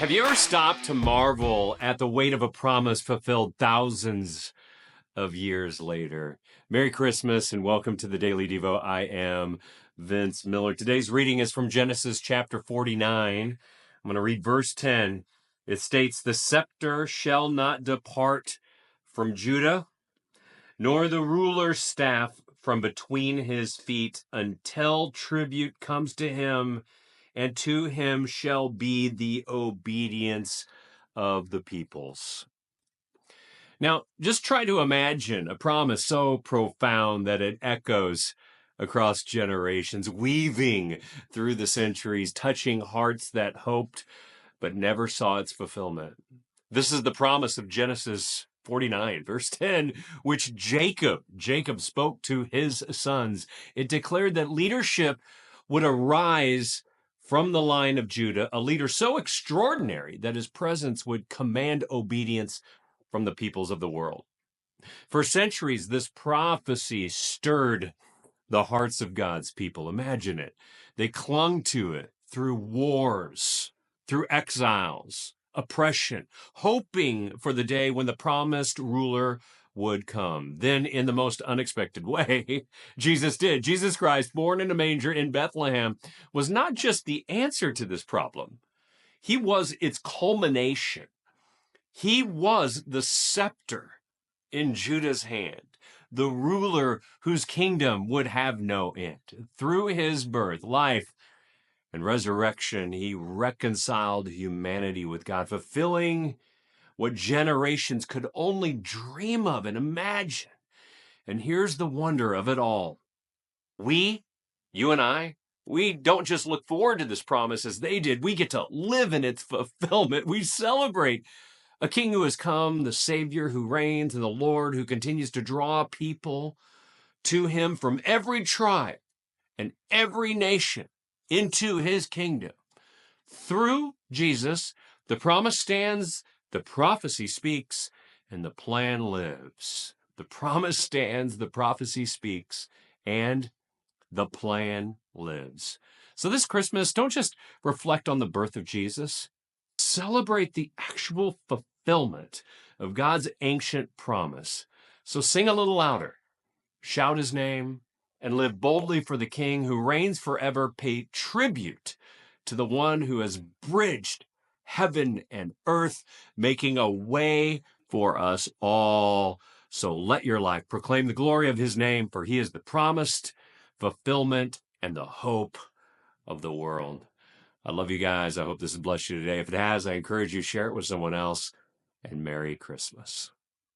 Have you ever stopped to marvel at the weight of a promise fulfilled thousands of years later? Merry Christmas and welcome to the Daily Devo. I am Vince Miller. Today's reading is from Genesis chapter 49. I'm going to read verse 10. It states, "The scepter shall not depart from Judah, nor the ruler's staff from between his feet until tribute comes to him, and to him shall be the obedience of the peoples." Now, just try to imagine a promise so profound that it echoes across generations, weaving through the centuries, touching hearts that hoped but never saw its fulfillment. This is the promise of Genesis 49, verse 10, which Jacob spoke to his sons. It declared that leadership would arise from the line of Judah, a leader so extraordinary that his presence would command obedience from the peoples of the world. For centuries, this prophecy stirred the hearts of God's people. Imagine it. They clung to it through wars, through exiles, oppression, hoping for the day when the promised ruler would come. Then, in the most unexpected way, Jesus did. Jesus Christ, born in a manger in Bethlehem, was not just the answer to this problem. He was its culmination. He was the scepter in Judah's hand, the ruler whose kingdom would have no end. Through his birth, life, and resurrection, he reconciled humanity with God, fulfilling what generations could only dream of and imagine. And here's the wonder of it all. You and I, we don't just look forward to this promise as they did. We get to live in its fulfillment. We celebrate a king who has come, the Savior who reigns, and the Lord who continues to draw people to him from every tribe and every nation into his kingdom. Through Jesus, the promise stands, the prophecy speaks, and the plan lives. The promise stands, the prophecy speaks, and the plan lives. So this Christmas, don't just reflect on the birth of Jesus. Celebrate the actual fulfillment of God's ancient promise. So sing a little louder, shout his name, and live boldly for the King who reigns forever. Pay tribute to the one who has bridged heaven and earth, making a way for us all. So let your life proclaim the glory of his name, for he is the promised fulfillment and the hope of the world. I love you guys. I hope this has blessed you today. If it has, I encourage you to share it with someone else. And Merry Christmas.